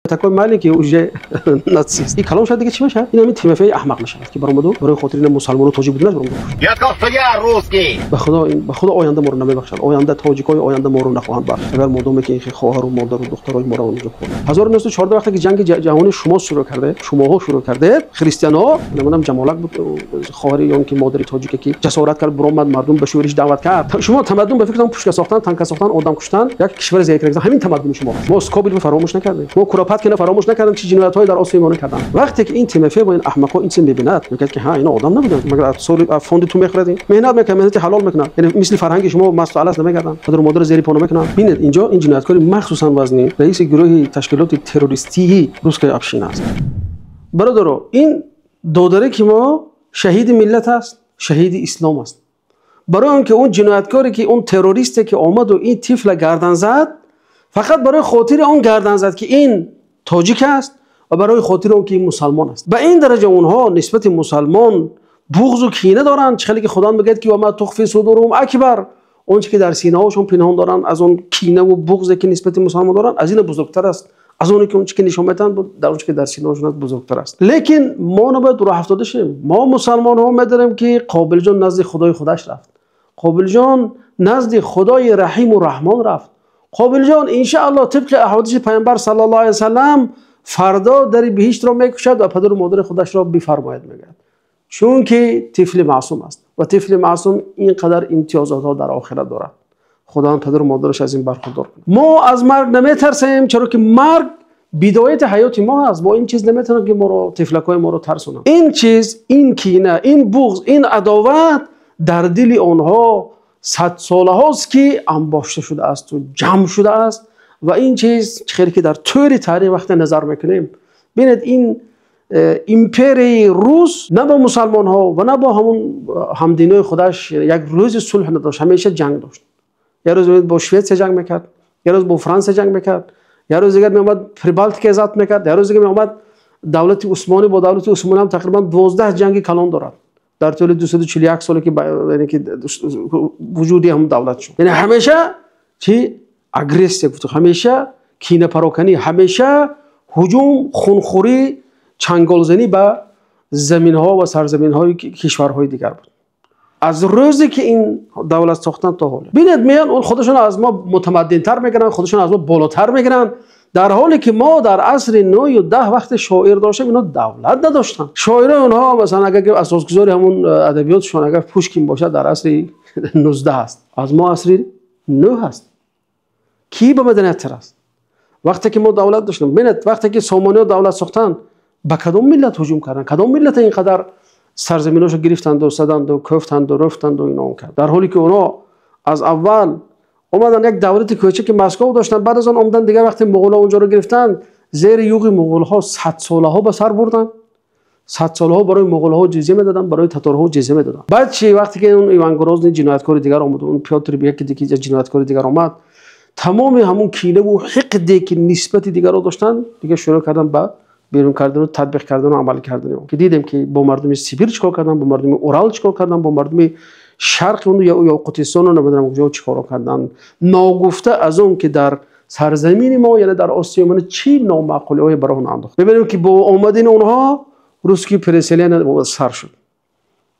такой маленький уже нацист. И калон шад دیگه چی میشه؟ این همین تیمفه احمق میشه که برامدو برای خاطر این مسلمانو تاجیک بودن برامدو. Я сказал, я русский. به خدا آینده ما رو نمیبخشد. آینده تاجیکای آینده ما رو نخواهند بخشید. اگر مردمی که این خواهر و مادر و دخترای ما رو اونجا کنن. 1914 وقتی که جنگ جهانی شما شروع کرده، شماها شروع کرده، خریستیان‌ها نمیدونم جمالک بود خواهر یا اون که مادری تاجیکی که جسارت کرد برآمد مردم به شورش دعوت کرد. شما تمدن به فکرتون پوشک ساختن، تانک ساختن، آدم کشتن، یک کشور ذکر کردن. همین تمدن شما. ما اسکابیل رو فراموش نکردیم. ما کراپات که فراموش نکردیم چه جنایت‌هایی در آسیا ایمان کردن. وقتی که این تیمفه با این احمقا این چیز می‌بیند میگه که ها اینا آدم نبودن مگر سال فوند تو می‌خردین مهنت میکنن مهنت حلال میکنن یعنی مثل فرهنگ شما مستعلس نمیگردن پدر و مادر زیر پا نمیکنن ببینید اینجا این جنایتکاری مخصوصا وزنی رئیس گروه تشکیلات تروریستی روسیه افشین است برادر این دودره که ما شهید ملت است شهید اسلام است برای اون که اون جنایتکاری که اون تروریستی که اومد و این طفل گردن زد فقط برای خاطر اون گردن زد که این تاجیک است و برای خاطر اون که این مسلمان است به این درجه اونها نسبت مسلمان بغض و کینه دارن چه که خدا میگه که و ما تخفی صدورهم اکبر اون چیزی که در سینه هاشون پنهان دارن از اون کینه و بغضی که نسبت مسلمان دارن از این بزرگتر است از اون که اون چیزی که نشون میدن در اون چیزی که در سینه هاشون بزرگتر است لیکن ما نباید راه افتاده شیم ما مسلمان ها میدونیم که قابل جان نزد خدای خودش رفت قابل جان نزد خدای رحیم و رحمان رفت قابل جان ان شاء الله طبق احادیث پیامبر صلی الله علیه و سلم فردا در بهشت را میکشد و پدر و مادر خودش را بفرماید میگه چون که طفل معصوم است و طفل معصوم اینقدر امتیازات ها در آخرت دارد خدا پدر و مادرش از این برخوردار کنه ما از مرگ نمیترسیم چرا که مرگ بدایت حیات ما است با این چیز نمیتونه که ما رو طفلکای ما رو ترسونه این چیز این کینه این بغض این عداوت در دل آنها 100 ساله هاست که انباشته شده است و جمع شده است و این چیز خیلی که در طول تاریخ وقت نظر میکنیم ببینید این امپری روس نه با مسلمان ها و نه با همون همدینای خودش یک روز صلح نداشت همیشه جنگ داشت یه روز با سوئد جنگ میکرد یه روز با فرانسه جنگ میکرد یه روز دیگه میومد پریبالتیک ازات میکرد یه روز دیگه میومد دولت عثمانی با دولت عثمانی هم تقریبا 12 جنگ کلان دارد در طول 241 سالی که یعنی که وجودی هم دولت شد یعنی همیشه چی اگریسیو بود همیشه کینه پراکنی همیشه هجوم خونخوری چنگالزنی به زمین ها و سرزمین های کشورهای دیگر بود از روزی که این دولت ساختن تا حال ببینید میان اون خودشون از ما متمدن تر میگن خودشون از ما بالاتر میگن در حالی که ما در عصر 9 و 10 وقت شاعر داشتیم اینا دولت نداشتن شاعران اونها مثلا اگر اساسگذار همون ادبیاتشون اگر پوشکین باشه در عصر 19 است از ما عصر 9 است کی به مدنیت تر است وقتی که ما دولت داشتیم ببینید وقتی که سامانی دولت ساختن به کدام ملت هجوم کردن کدام ملت اینقدر سرزمیناشو گرفتند و زدند و کفتند و رفتند و اینا کرد در حالی که اونا از اول اومدن یک دولت کوچک مسکو داشتن بعد از اون اومدن دیگه وقتی مغول ها اونجا رو گرفتن زیر یوغ مغول ها 100 ساله ها به سر بردن 100 ساله ها برای مغول ها جزیه میدادن برای تاتارها جزیه میدادن بعد چی وقتی که اون ایوان گروزنی جنایتکار دیگر اومد اون پیاتر بیک دیگه جنایتکار دیگر اومد تمام همون کینه و حقدی که نسبت دیگر رو داشتن دیگه شروع کردن به بیرون کردن و تطبیق کردن و عمل کردن که دیدیم که با مردم سیبیر چیکار کردن با مردم اورال چیکار کردن با مردم شرق اون یا قطستان رو نمیدونم اونجا چیکار کردن ناگفته از اون که در سرزمین ما یعنی در آسیا من چی نامعقولی های برای اون انداخت ببینیم که با اومدن اونها روسکی پرسیلین سر شد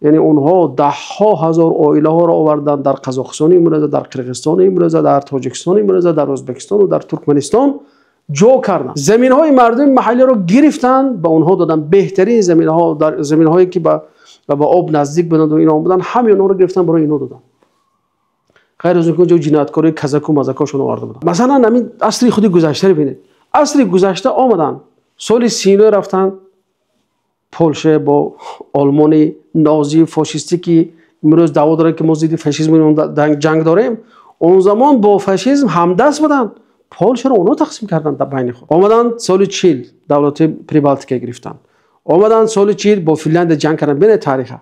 یعنی اونها ده ها هزار عائله ها را آوردن در قزاقستان امروزه در قرقیزستان امروزه در تاجیکستان امروزه در ازبکستان و در ترکمنستان جو کردن زمین های مردم محلی رو گرفتن به اونها دادن بهترین زمین ها در زمین هایی که به آب نزدیک بودند و اینا بودن همه اونها رو گرفتن برای اینا دادن غیر از اینکه جو جنایتکاری کزاک و مزاکاشون آورده بودن مثلا همین عصر خودی گذشته رو ببینید عصر گذشته آمدن سال 39 رفتن پولشه با آلمان نازی فاشیستی که امروز دعوا داره که ما ضد فاشیسم جنگ داریم اون زمان با فاشیسم همدست بودن پولشه رو اونها تقسیم کردن در بین خود آمدن سال 40 دولت پریبالتیک گرفتن آمدن سال 40 با فنلاند جنگ کردن بین تاریخ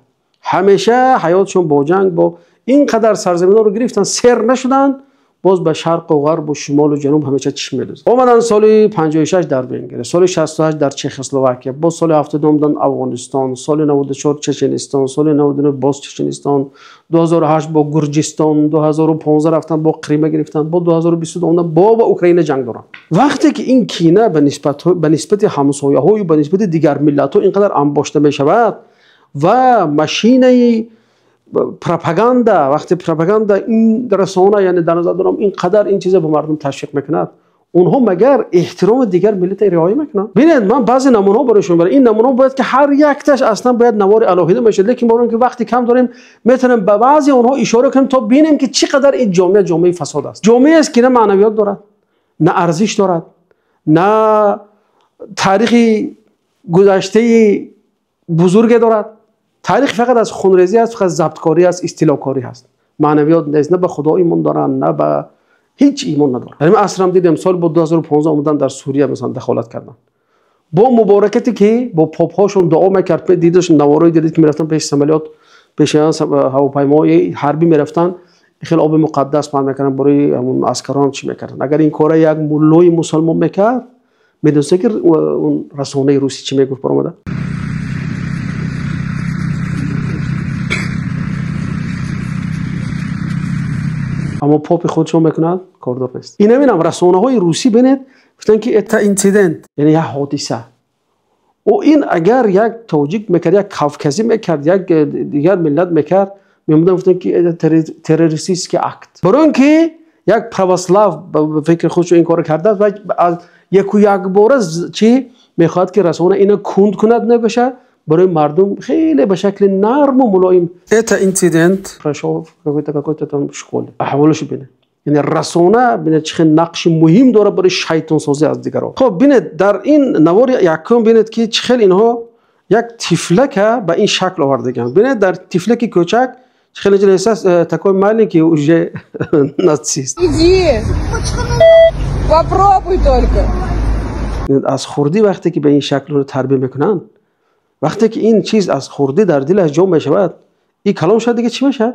همیشه حیاتشون با جنگ با اینقدر سرزمین ها رو گرفتن سر نشدن باز به شرق و غرب و شمال و جنوب همیشه چشم می‌دوزد. اومدن سال 56 در بنگره، سال 68 در چکسلواکیه، باز سال 79 در افغانستان، سال 94 چچنستان، سال 99 باز چچنستان، 2008 با گرجستان، 2015 رفتن با کریم گرفتن، با 2022 اومدن با اوکراین جنگ دارن. وقتی که این کینه به نسبت همسایه‌ها و به نسبت دیگر ملت‌ها اینقدر انباشته می‌شود و ماشین پروپاگاندا، وقتی پروپاگاندا این رسانه یعنی در نظر دارم اینقدر این چیزا به مردم تشویق میکند، اونها مگر احترام دیگر ملت رعایت میکنن؟ ببینید من بعضی نمونه برایشون برای این نمونه باید که هر یک تاش اصلا باید نوار الهیده باشه، لیکن ما که وقتی کم داریم میتونیم به بعضی اونها اشاره کنیم تا ببینیم که چقدر این جامعه فساد است. جامعه است که نه معنویات دارد، نه ارزش دارد، نه تاریخی گذشته بزرگ دارد. تاریخ فقط از خونریزی است، فقط ضبطکاری است، استیلاکاری است. معنویات نیست، نه به خدا ایمان دارن، نه به هیچ ایمان ندارن. یعنی من اصلا دیدم سال با 2015 اومدن در سوریه مثلا دخالت کردن، با مبارکتی که با پاپ هاشون دعا میکرد، دیدش نوارای دیدید که میرفتن پیش عملیات، پیش هواپیمای حربی میرفتن، خیلی آب مقدس پند میکردن برای همون عسکران چی میکردن. اگر این کار یک مولای مسلمان میکرد، میدونسته که اون رسانه روسی چی میگفت برآمده. اما پاپ خودشون میکنند کاردار نیست. این همین هم رسانه های روسی بینید گفتن که اتا اینسیدنت یعنی یک حادثه، و این اگر یک توجیک میکرد، یک کافکزی میکرد، یک دیگر ملت میکرد، میموندن گفتن که تروریستیک اکت، برای اینکه یک پروسلاو به فکر خودش این کار کرده و از یک بار چی میخواد که رسانه اینو کند کند نباشه، برای مردم خیلی به شکل نرم و ملایم اتا اینسیدنت پرشوف какой-то شکل احوالش بینه. یعنی رسانه بینه چه نقش مهم داره برای شیطان سازی از دیگران. خب بینید در این نوار یکم بینید که چه اینها یک تفلک به این شکل آوردگان. بینید در تفلک کوچک خیلی جلسه такой маленький уже нацист. Иди. Попробуй только. از خوردی وقتی که به این شکل رو تربیت میکنن، وقتی که این چیز از خوردی در دلش جا میشود، این کلام شد دیگه چی میشه؟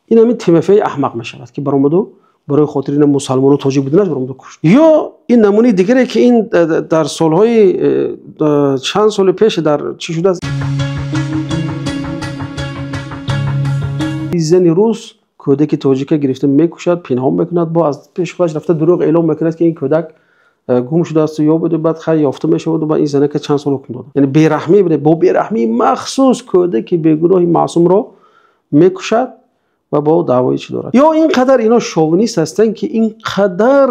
این همین تیمفه احمق میشود که برآمد برای خاطر این مسلمان و تاجیک بودنش برآمد کشت. یا این نمونه دیگری که این در سالهای چند سال پیش در چی شده است، زن روس کودک تاجیک گرفته میکشد، پنهان میکند، با از پیش خودش رفته دروغ اعلام میکند که این کودک گم شده است یا بوده، بعد خیلی یافته میشه و بعد این زنه که چند سال حکم داده. یعنی بیرحمی بوده، با بیرحمی مخصوص کودک بیگناه معصوم را میکشد و با دعوایی چی دارد. یا اینقدر اینا شوونیست هستن که اینقدر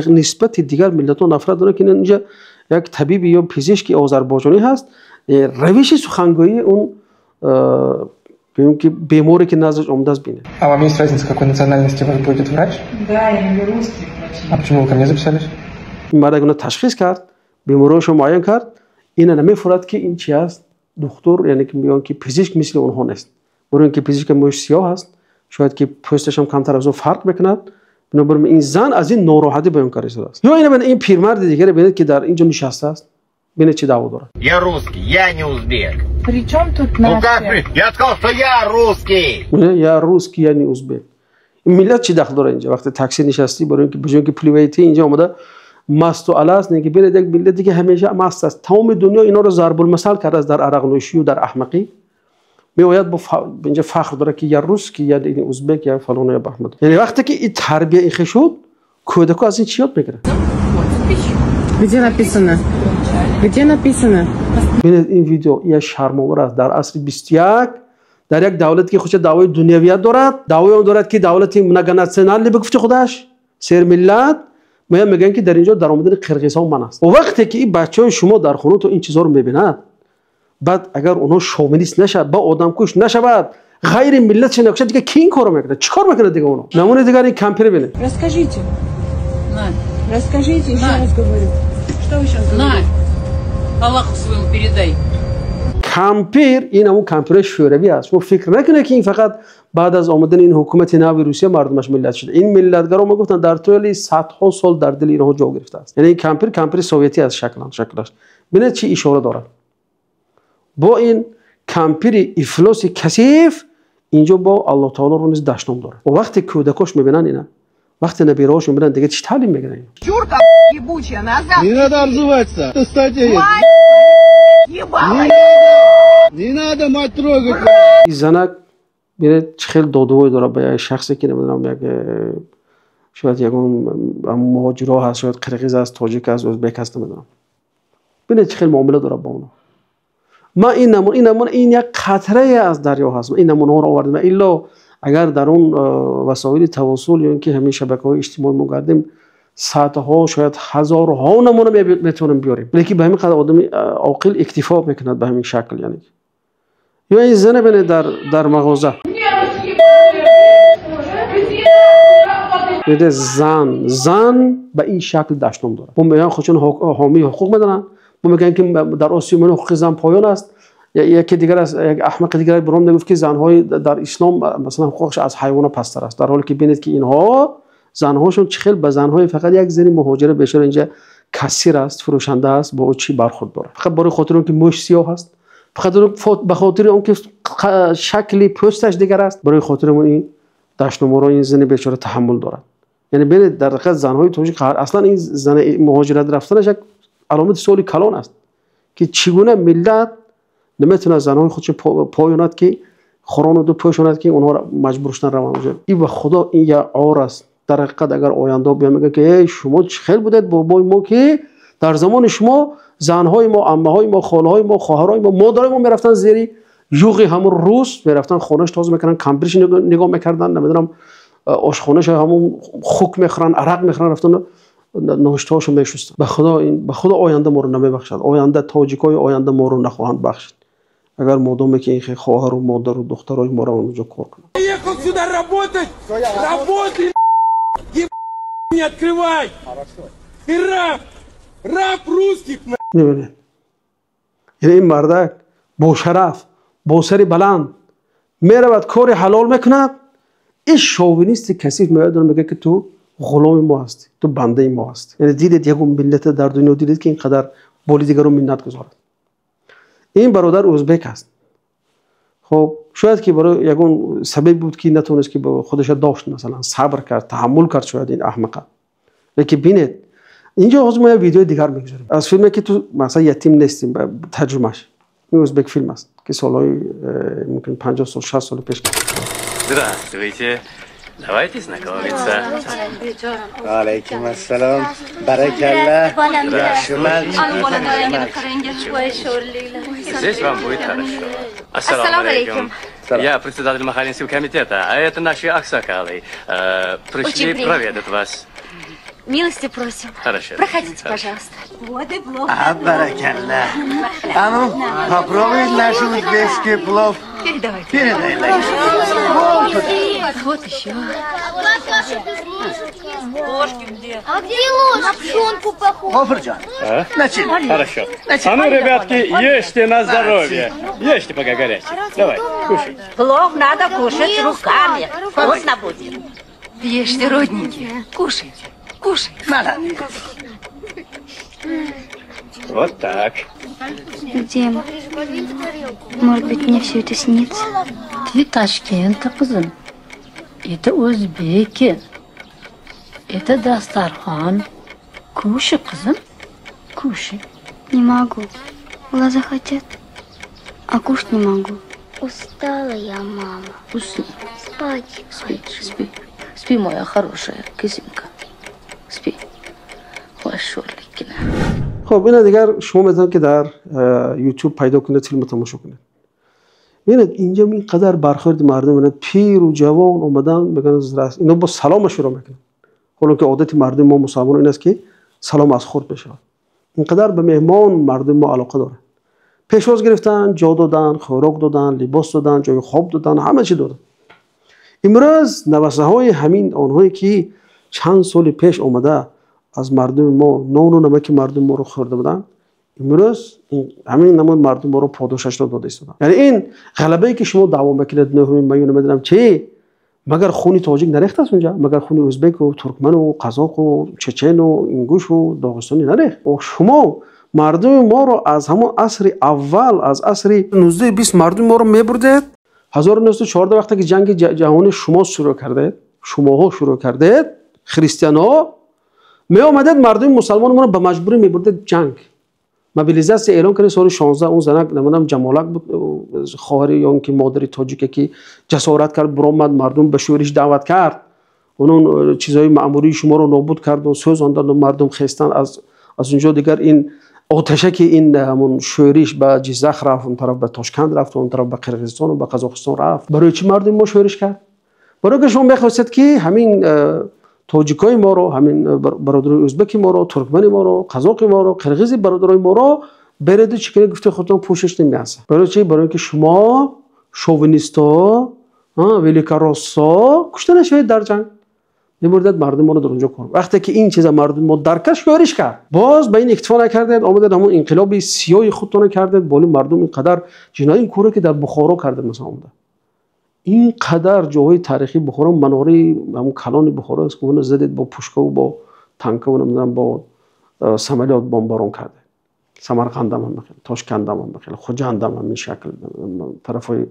نسبت دیگر ملت‌ها نفرت دارن که اینجا یک طبیب یا پزشک آذربایجانی هست، روش سخنگویی اون ببینیم که بیماری که نزدش آمده است بینه. А вам есть разница, какой национальности вас будет врач? Да, я не русский врач. А почему вы ко мне записались? این مرد اگه تشخیص کرد، بیماریش رو معاین کرد، این نمی‌فهمد که این چی است. دکتر یعنی که میگن که پزشک مثل اونها نیست. برای اینکه پزشک موش سیاه است، شاید که پوستش هم کمتر از اون فرق بکند، بنابراین این زن از این ناراحتی بیان کرده است. یا این پیرمرد دیگه ببینید که در اینجا نشسته است، ببینید چه دعوا داره. Я русский, я не узбек. При чем тут Ну Настя? как? Я сказал, что я русский. یا روسکی یعنی ازبک. این ملت چی دخل داره اینجا؟ وقتی تاکسی نشستی برای اینکه بجای که پلیویتی اینجا اومده مست و الاس نه که ببینید یک ملتی که همیشه مست است. تمام دنیا اینا رو ضرب المثل کرده است در عرق نوشی و در احمقی. میآید با اینجا فخر داره که یا روسکی یا این ازبک یا فلان یا بهمن. یعنی وقتی که این تربیت این شد کودک از این چی یاد میگیره؟ Где написано? Где написано? ببینید این ویدیو یا شرم‌آور است. در عصر 21 در یک دولت که خودش دعوای دنیویت دارد، دعوای اون دارد که دولت نگنسنال بگفته خودش سر ملت میگن که در اینجا درآمد قرقیزها من است. و وقتی که این بچه‌های شما در خونه تو این چیزا رو میبینند، بعد اگر اونها شوونیست نشه، با آدمکش نشود، غیر ملت چه نکشه دیگه کی این کارو میکنه؟ چیکار میکنه دیگه اونها؟ نمونه دیگه این کمپیر ببینید. Расскажите. Расскажите, еще раз говорю. Что вы сейчас говорите? Аллаху своему передай. کمپیر این همون کمپیر شوروی است. شما فکر نکنه که این فقط بعد از آمدن این حکومت نو روسیه مردمش ملت شده. این ملتگرا ما گفتن در طول صدها سال در دل اینها جا گرفته است. یعنی این کمپیر سوویتی از شکلش. ببینید چی اشاره داره. با این کمپیر افلاس کثیف اینجا با الله تعالی رو نیز دشنام داره. و وقتی کودکاش میبینن اینا وقتی نبیرهاشون میرن دیگه چی تعلیم میگیرن؟ Чурка ебучая, назад! Не надо обзываться. Это статья. Ебала! Не надо мать трогать. این زنک میره چه خیلی دادوی داره به یک شخصی که نمیدونم یک شاید یکون مهاجرا هست، شاید قرقیز است، تاجیک است، ازبک است، نمیدونم. ببینید چه خیلی معامله داره با اونا. ما این نمونه این یک قطره از دریا هست. این نمونه ها رو آوردیم. الا اگر در اون وسایل تواصل یا اینکه همین شبکه‌های اجتماعی ما گردیم صدها شاید هزارها نمونه میتونیم بیاریم. لیکن به همین قدر آدم عاقل اکتفا میکند به همین شکل. یعنی یا این زن ببینید در مغازه میده زن به این شکل دشنام داره. ما میگن خودشون حامی حقوق میدونن. ما میگن که در آسیای حقوق زن پایان است. یکی دیگر است، یک احمق دیگر برام میگفت که زنهای در اسلام مثلا حقوقش از حیوان پستر است، در حالی که ببینید که اینها زنهاشون چه خیلی به زنهای فقط یک زنی مهاجره بیشتر اینجا کثیر است، فروشنده است، با او چی برخورد داره. فقط برای خاطر اون که موش سیاه است، فقط به خاطر اون که شکلی پوستش دیگر است، برای خاطر اون این دشنام رو این زن بیچاره تحمل دارد. یعنی ببینید در حقیقت زنهای تاجیک اصلا این زن مهاجرت رفتنش یک علامت سوال کلان است که چگونه ملت نمیتونه زنهای خودش پایونات که خوران دو پوشوند که اونها را مجبورشن روان بشه. این به خدا این یک عار است. در حقیقت اگر آینده بیان میگه که شما چه خیلی بودید بابای ما که در زمان شما زنهای ما، عمه‌های ما، خاله‌های ما، خواهرای ما، مادرای ما میرفتن زیر یوغ همون روز میرفتن خونش تازه میکردن، کمپریش نگاه میکردن، نمیدونم آشخونش همون خوک میخورن، عرق میخورن، رفتن نوشتهاشو میشستن. به خدا آینده ما رو نمیبخشد. آینده تاجیکای آینده ما رو نخواهند بخشید اگر مادامی که این خواهر و مادر و دخترای ما رو اونجا کار کنن. Приехал сюда работать! Работай! Не открывай! Ты раб! Раб русских! نبینید یعنی این مردک با شرف با سری بلند میرود کار حلال میکند. این شوونیست کثیف میاد میگه که تو غلام ما هستی، تو بنده ما هستی. یعنی دیدید یک ملت در دنیا دیدید که اینقدر بالی دیگر رو منت گذارد. این برادر ازبک است. خب شاید که برای یگون سبب بود که نتونست که با خودش داشت، مثلا صبر کرد، تحمل کرد شاید این احمقه. لیکن ببینید اینجا ما یه ویدیو دیگر میگذاریم از فیلمی که تو مثلا یتیم نیستیم، ترجمهش. این ازبک فیلم است که سالهای ممکن 50 سال 60 سال پیش. Здравствуйте. Давайте знакомиться. Алейкум ассалам. Баракалла. Здесь вам будет хорошо. Ассаламу алейкум. Я председатель Махалинского комитета, а это наши аксакалы. Пришли проведать вас. Милости просим. Хорошо. Проходите, пожалуйста. Вот и плов. Баракалла. А ну, попробуй наш узбекский плов. Передавайте. Передай. Вот еще. Ложки где? А где ложки? На пшенку похоже. Гофрджан. Начинай. Хорошо. А ну, ребятки, ешьте на здоровье. Ешьте пока горячее. Давай, кушай. Плов надо кушать руками. Вкусно будет. Ешьте, родненькие. Кушайте. Кушайте. Вот так. Где мы? Может быть, мне все это снится? Ты Ташкент, кызым. Это Узбеки. Это Дастархан. Кушай, кызым. Кушай. Не могу. Глаза хотят, а кушать не могу. Устала я, мама. Усни. Спать. Спи, спи. Спи, моя хорошая кызинка. Спи. خوشحالکینه. خب اینا دیگر شما میتونید که در یوتیوب پیدا کنید، فیلم تماشا کنید. ببینید اینجا اینقدر برخورد مردم میاد، پیر و جوان اومدن میگن اینا با سلام شروع میکنن. حالا که عادت مردم ما مسلمان این است که سلام از خورد بشه. اینقدر به مهمان مردم ما علاقه دارن. پیشواز گرفتن، جا دادن، خوراک دادن، لباس دادن، جای خواب دادن، همه چی دادن. امروز نوسه های همین آنهایی که چند سال پیش اومده از مردم ما نان و نمک مردم ما رو خورده بودن، امروز همین نمود مردم ما رو پاداشش رو داده ایستادن. یعنی این غلبه‌ای که شما دعوا میکنید 9 میلیون نمیدونم چی، مگر خونی تاجیک نریخت است اونجا؟ مگر خونی ازبک و ترکمن و قزاق و چچن و اینگوش و داغستانی نریخت؟ و شما مردم ما رو از همون عصر اول، از عصر 19 20 مردم ما رو میبردید. 1914 وقتی که جنگ جهانی شما شروع کردید، شماها شروع کردید، خریستیانا می آمدند مردم مسلمان ما رو به مجبوری میبرد جنگ. موبیلیزاسیون اعلام کردن سال 16 اون زنک نمیدونم جمالک بود خواهری یا اینکه مادری تاجیکی که جسارت کرد برآمد مردم به شورش دعوت کرد اون چیزای معمولی شما رو نابود کرد و سوزاندن و مردم خستن از اونجا دیگر این آتشه که این همون شورش به جیزخ رفت اون طرف به تاشکند رفت اون طرف به قرقیزستان و به قزاقستان رفت. برای چی مردم ما شورش کرد؟ برای که شما بخواستید که همین تاجیکای ما رو همین برادرای ازبکی ما رو ترکمنی ما رو قزاقی ما رو قرقیزی برادرای ما رو برید چیکار گفته خودتون پوشش نمیاسه. برای چی؟ برای اینکه شما شوونیستا ویلیکاراسا کشته نشوید در جنگ. نمی‌بردید مردم ما رو در اونجا کنن. وقتی که این چیزا مردم ما درکش شورش کرد باز به این اکتفا نکردید آمدید همون انقلاب سیاهی خودتون کردید بالا مردم اینقدر جنایی این کارو که در بخارا کردید مثلا اونجا اینقدر جاهای تاریخی بخارا مناره همون کلان بخارا است که اون زدید با پوشکا و با تانک و نمیدونم با سمالیات بمبارون کرده. سمرقند هم بخیر تاشکند هم بخیر خوجند هم این شکل طرفای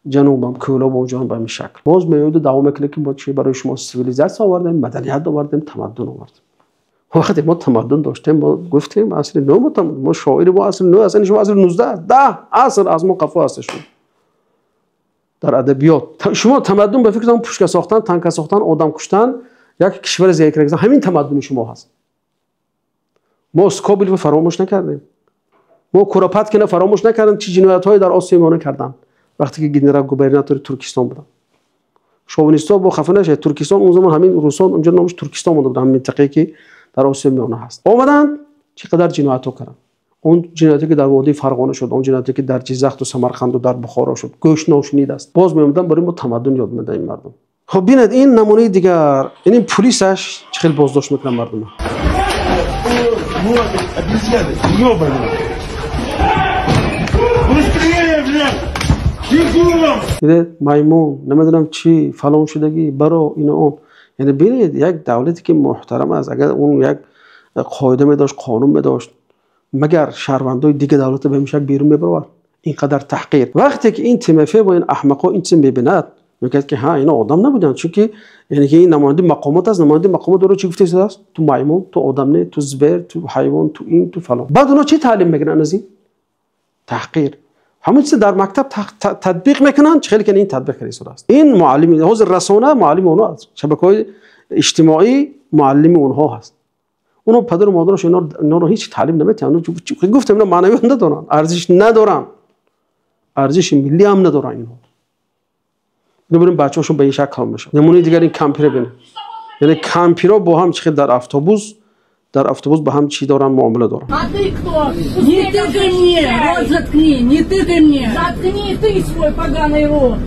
جنوب هم کولا با اونجا هم به این شکل باز میاد دوام میکنه که ما چی برای شما سیویلیزاسیون آوردیم مدنیت آوردیم تمدن آوردیم. وقتی ما تمدن داشتیم ما گفتیم اصل نو ما شاعر ما اصل نو اصلا شما اصل 19 10 اصل از ما قفا هستش در ادبیات شما تمدن به فکر پوشک ساختن تانک ساختن آدم کشتن یک کشور ذکر کردن همین تمدن شما هست. ما اسکابل رو فراموش نکردیم ما کوراپاتکین فراموش نکردیم چه جنایت‌هایی در آسیا ما کردن وقتی که گنرال گوبرناتور ترکستان بودن. شوونیستا با خفه نشه ترکستان اون زمان همین روسان اونجا نامش ترکستان مونده بود همین منطقه‌ای که در آسیا میانه هست. اومدن چقدر جنایت‌ها کردن. اون جنایتی که در وادی فرغانه شد اون جنایتی که در جیزخ و سمرقند و در بخارا شد گوش ناشنید است. باز میومدن برای ما تمدن یاد میدن این مردم. خب ببینید این نمونه دیگر این پلیسش چه خیلی بازداشت میکنن مردم. میمون نمیدونم چی فلان شدگی برو اینو اون یعنی ببینید یک دولتی که محترم است اگر اون یک قاعده می داشت قانون می داشت مگر شهروندای دیگه دولت به میشه بیرون میبرد اینقدر تحقیر. وقتی که این تیمفه با این احمقا این چیز میبیند میگه که ها اینا آدم نبودن چون که یعنی که این نماینده مقامات از نماینده مقامات رو چی گفته است تو میمون تو آدم نه تو زبر تو حیوان تو این تو فلان. بعد اونا چی تعلیم میگیرن از این تحقیر همون چیز در مکتب تطبیق میکنن خیلی که این تطبیق کردی است. این معلم حوزه رسانه معلم اونها است شبکه‌های اجتماعی معلم اونها هست. اونا پدر و مادرش اینا رو هیچ تعلیم نمیدن گفتم اینا معنویت ندارن ارزش ندارن ارزش ملی هم ندارن اینا. ببینیم بچه‌هاشون به این شکل میشه. نمونه دیگر این کمپیر ببینید یعنی کمپیرها با هم چه در اتوبوس با هم چی دارن معامله دارن.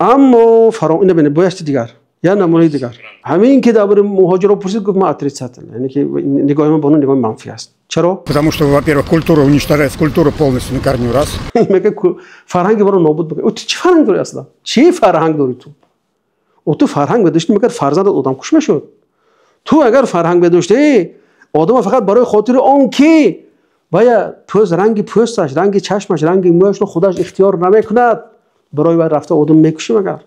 اما فرام اینو ببینید بایستی دیگر یا نمونه دیگر همین که درباره مهاجرا پرسید گفت ما отрицательно یعنی که نگاه من با اون نگاه منفی است. چرا؟ Потому что, во-первых, культура уничтожается, культура полностью на корню раз. میگه فرهنگ برو نابود بکنه. تو چی فرهنگ داری اصلا؟ چی فرهنگ داری تو؟ تو فرهنگ داشتی مگر فرزند آدم کش میشد. تو اگر فرهنگ داشتی آدم فقط برای خاطر اون که باید رنگ پوستش رنگ چشمش رنگ مویش رو خودش اختیار نمیکند برای رفته آدم میکشی مگر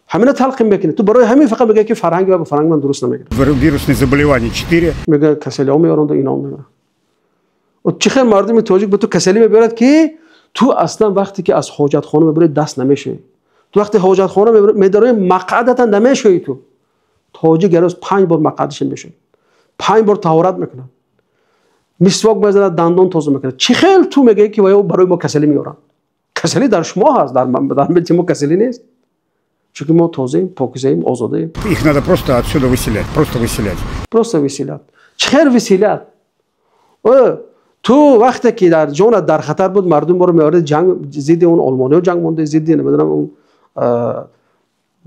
همین تلقین میکنه. تو برای همین فقط میگه که فرهنگ و فرهنگ من درست نمیگه. Вирусные заболевания 4. میگه کسلی ها میارند و اینا میگه. و چه خیلی مردم تاجیک به تو کسلی میبرد که تو اصلا وقتی که از حاجت خانه میبری دست نمیشه. تو وقتی حاجت خانه میبری مقعدت نمیشه. تو تاجیک روز 5 بار مقعدش میشه 5 بار طهارت میکنه مسواک میزنه دندان تازه میکنه. چه خیلی تو میگه که برای ما کسلی میارن. کسلی در شما هست در ملت ما کسلی نیست. چون ما تازه‌ایم پاکیزه‌ایم آزاده‌ایم. Их надо просто отсюда выселять, просто выселять. چه وسیلت تو وقتی که در جان در خطر بود مردم رو میاره جنگ ضد اون آلمانی‌ها جنگ مونده ضد نمیدونم اون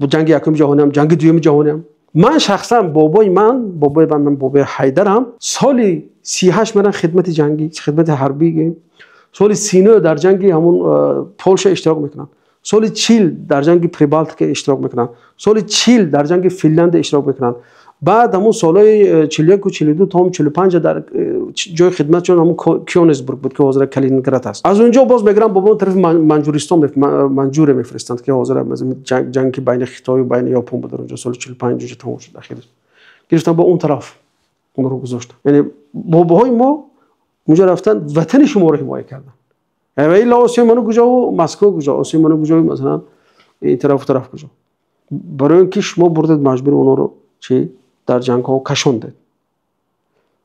جنگ یکم جهانی هم جنگ دوم جهانی هم. من شخصا بابای حیدرم سال 38 من خدمت جنگی خدمت حربی سال 39 در جنگ همون پولش اشتراک میکنم. سال 40 در جنگ پریبالتیک اشتراک میکنن. سال 40 در جنگ فنلند اشتراک میکنن. بعد همون سالهای 41 و 42 تا هم 45 در جای خدمتشون همون کیونسبورگ بود که حاضر کالینینگراد است. از اونجا باز میگرن بابا طرف منجوریستان منجوره میفرستند که حاضر مثلا جنگ بین خیتای و بین ژاپن بود اونجا سال 45 جو تموم شد اخیرش گرفتن با اون طرف اون رو گذاشتن. یعنی باباهای ما اونجا رفتن وطن شما رو حمایت کردن. ایلا آسیا منو کجا و مسکو کجا، آسیا منو کجا مثلا این طرف و طرف کجا. برای اینکه شما بردید مجبور اونا رو چی در جنگ ها کشوندید.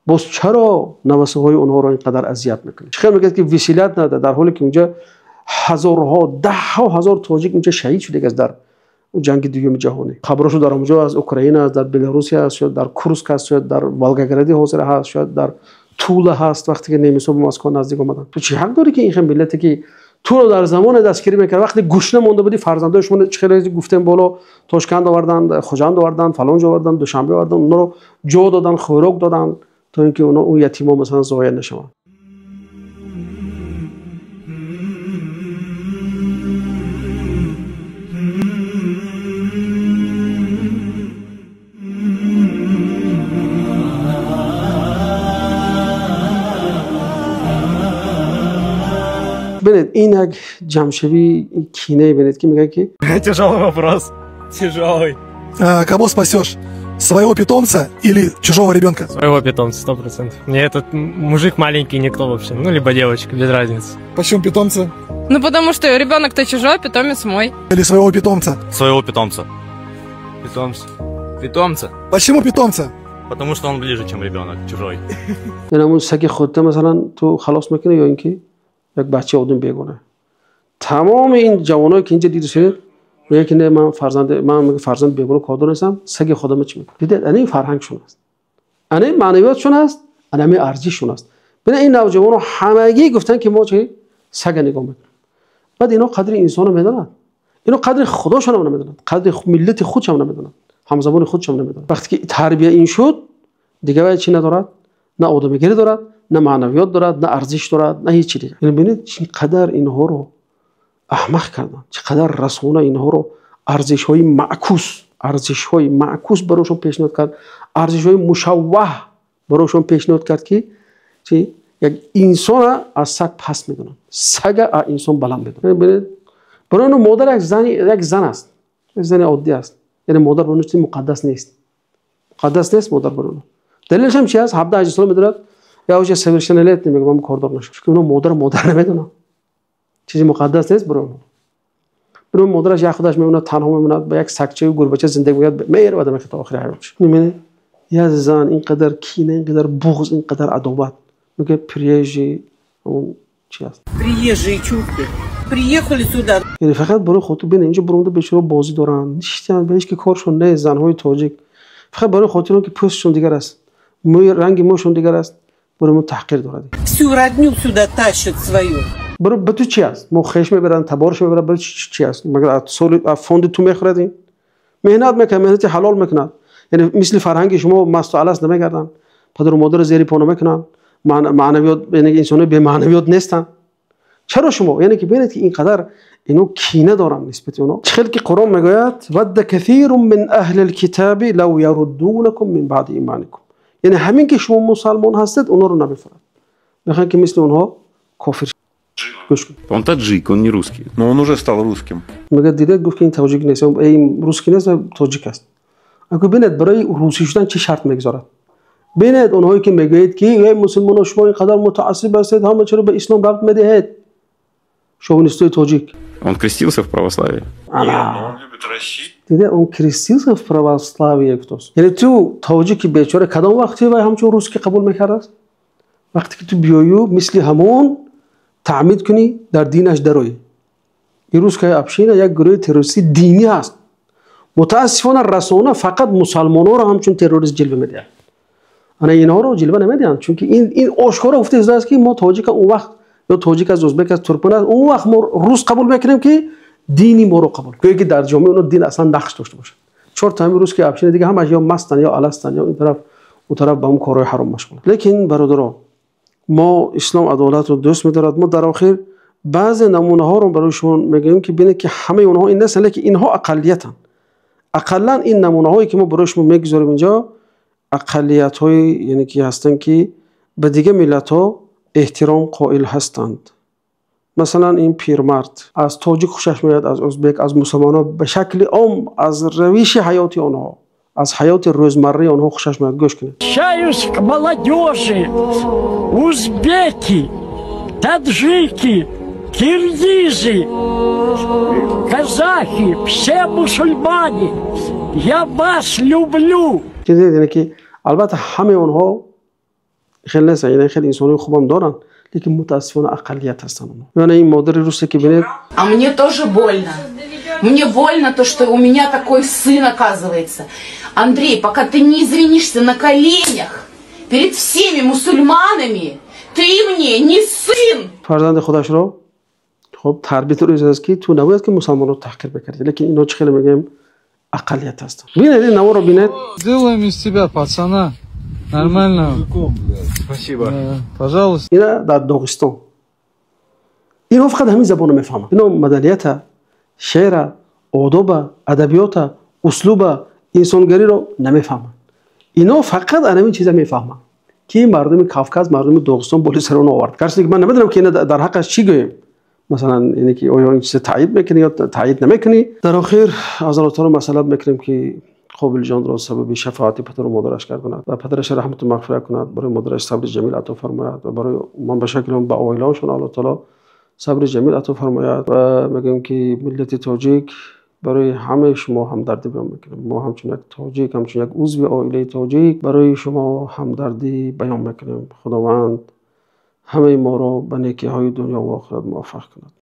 باز چرا نوسه های اونها رو اینقدر اذیت میکنید؟ خیلی میگه که وسیلت نده، در حالی که اونجا هزارها ده ها هزار تاجیک اونجا شهید شده از در جنگ دوم جهانی. خبرشو در اونجا از اوکراین است، در بلاروس است، شاید در کورسک است، شاید در والگاگرادی حاضر هست، شاید در توله هست. وقتی که نیمیسا به مسکو نزدیک اومدن، تو چی حق داری که این ملتی که تو رو در زمان دستگیری میکرد وقتی گوشنه مونده بودی فرزنداشون چخیلی گفتن بالا تاشکند آوردن، خوجند آوردن، فلان جا آوردن، دوشنبه آوردن، اونا رو جا دادن، خوراک دادن تا اینکه اونا اون یتیما مثلا ضایع نشون. ببینید این یک جمشوی کینه ببینید که میگه که Тяжелый вопрос. Тяжелый. Кого спасешь? Своего питомца или чужого ребенка? Своего питомца, 100%. Мне этот мужик маленький никто вообще. Ну, либо девочка, без разницы. Почему питомца? Ну, потому что ребенок-то чужой, питомец мой. Или своего питомца? Своего питомца. Питомца. Питомца. Почему питомца? Потому что он ближе, чем ребенок, чужой. یعنی سگ خودت مثلا تو خلاص میکنه یا اینکه یک بچه آدم بیگانه. تمام این جوانایی که اینجا دیدید میگه که نه من فرزند بیگانه کادر نیستم، سگ خودم چی میگه؟ دیدید این فرهنگشون است، این معنویاتشون است، این ارزششون است. ببین این نوجوانان همگی گفتن که ما چه سگ نگاه میکنیم. بعد اینا قدر انسان رو میدونن، اینا قدر خداشون رو نمیدونن، قدر ملت خودشون نمیدونن، همزبان خودشون نمیدونن. وقتی که تربیت این شد دیگه چی ندارد؟ نه آدمیگری دارد، نه معنویات دارد، نه ارزش دارد، نه هیچ چیزی دیگه. یعنی ببینید چقدر اینها رو احمق کردن، چقدر رسانه اینها رو ارزش‌های معکوس براشون پیشنهاد کرد، ارزش‌های مشوه براشون پیشنهاد کرد که چی یک انسان از سگ پس میدونن، سگ از انسان بلند میدونن. ببینید برای اون مادر یک زن است، یک زن عادی است. یعنی مادر برای اون مقدس نیست، مقدس نیست مادر برای اون. دلیلش هم چی است؟ 17 سال میدارد یا اوج سویرشنالیت نمیگه من کاردار نشم، چون اون مادر نمیدونه، چیزی مقدس نیست برای اون. برای مادرش یا خودش میمونه تنها میمونه با یک سگچه و گربه زندگی میکنه میره بعد میخواد تا آخر حیاتش. میبینی یه زن اینقدر کینه، اینقدر بغض، اینقدر عداوت، میگه پریژی اون چی است؟ Приезжие чурки. Приехали сюда. یعنی فقط برای خاطر ببین اینجا برونده بیچاره بازی دارن، نیستن بهش که کارشون نه. زنهای تاجیک فقط برای خاطر که پوستشون دیگر است، رنگ موشون دیگر است، برای ما تحقیر دارد. Всю родню сюда тащат свою. برای به تو چی است؟ ما خشم میبرن، تبارش میبرن، برای چی است؟ مگر از فوند تو میخوردین؟ مهنت میکنن، مهنت حلال میکنن. یعنی مثل فرهنگ شما مست و الست نمیگردن، پدر و مادر زیر پا نمیکنن، معنویات یعنی انسان بی معنویات نیستن. چرا شما؟ یعنی که ببینید که اینقدر اینو کینه دارن نسبت اونا. خیلی که قرآن میگوید ود کثیر من اهل الكتاب لو يردونكم من بعد ایمانكم. یعنی همین که شما مسلمان هستید اونا رو نمیفرد، میخوان که مثل اونها کافر. Он таджик, он не русский. Но он уже стал русским. میگه دیدید گفت که این تاجیک نیست، این روسی نیست و تاجیک است. اگه ببینید برای روسی شدن چه شرط میگذارد. ببینید اونهایی که میگوید که ای مسلمانان شما اینقدر متعصب هستید، همه چرا به اسلام ربط میدهید؟ شوونیستای تاجیک. Он крестился в православии. Нет, но он любит Россию. دیده اون крестился в православии ktoś. یعنی تو تاجیک بیچاره کدام وقتی و همچون روس که قبول میکرد؟ وقتی که تو بیایو مثل همون تعمید کنی در دینش دروی. این روز که افشین یک گروه تروریستی دینی هست. متاسفانه رسانه فقط مسلمانان رو همچون تروریست جلوه میدن. انا اینها رو جلوه نمیدن، چون که این آشکارا گفته است که ما تاجیک اون وقت یا تاجیک از ازبک از ترکمن اون وقت ما روس قبول میکنیم که دینی ما رو قبول کنیم، که در جامعه اون دین اصلا نقش داشته باشه. 4 تا روز که افشین دیگه همش یا مستن یا الستن یا این طرف اون طرف با اون کارهای حرام مشغول. لیکن برادران ما اسلام عدالت رو دوست می‌دارد. ما در آخر بعضی نمونه ها رو برایشون میگیم که ببینید که همه اونها این نیستن، لیکن اینها اقلیتن. اقلا این نمونه هایی که ما برایشون میگذاریم اینجا اقلیت های یعنی که هستن که به دیگه ملت ها احترام قائل هستند. مثلا این پیرمرد از تاجیک خوشش میاد، از ازبک، از مسلمان ها به شکل عام از روش حیاتی آنها، از حیات روزمره آنها خوشش میاد. گوش کنید. Обращаюсь к молодежи, узбеки, таджики, киргизы, казахи, все мусульмане, я вас люблю. دیدید یعنی که البته همه اونها خیلی نیستن، یعنی خیلی انسانی خوبم دارن، لیکن متاسفانه اقلیت هستن اونها. یعنی این مادر روسی که ببینید. А мне тоже больно. Мне больно то, что у меня такой сын оказывается. Андрей, пока ты не извинишься на коленях перед всеми мусульманами, ты мне не сын. فرزند خودش رو خب تربیت رو است که تو نباید که مسلمان رو تحقیر بکنید، لیکن اینا چه خیلی میگم اقلیت هستن. ببینید این نوار رو ببینید. Сделаем из тебя пацана. Нормально. Спасибо. Пожалуйста. اینا در داغستان. اینا فقط همین زبان رو میفهمن. اینا مدنیت، شعر، آداب، ادبیات، اسلوب انسانگری رو نمیفهمن. اینا فقط همین چیزا میفهمن که مردم کافکاز، مردم داغستان بالا سر اون آورد. کارش دیگه من نمیدونم که در حقش چی گویم. مثلا اینه که آیا این چیز تایید میکنی یا تایید نمیکنی. در آخر حضرات رو مسئلت میکنیم که قابل جان را سبب شفاعت پدر و مادرش کند و پدرش رحمت و مغفرت کند، برای مادرش صبر جمیل عطا فرماید و برای من به شکل با اوایلانشون الله تعالی صبر جمیل عطا فرماید. و میگم که ملت تاجیک برای همه شما همدردی بیان میکنیم. ما همچون یک تاجیک، همچون یک عضو عائله تاجیک برای شما همدردی بیان میکنیم. خداوند همه ما را به نیکی های دنیا و آخرت موفق کند.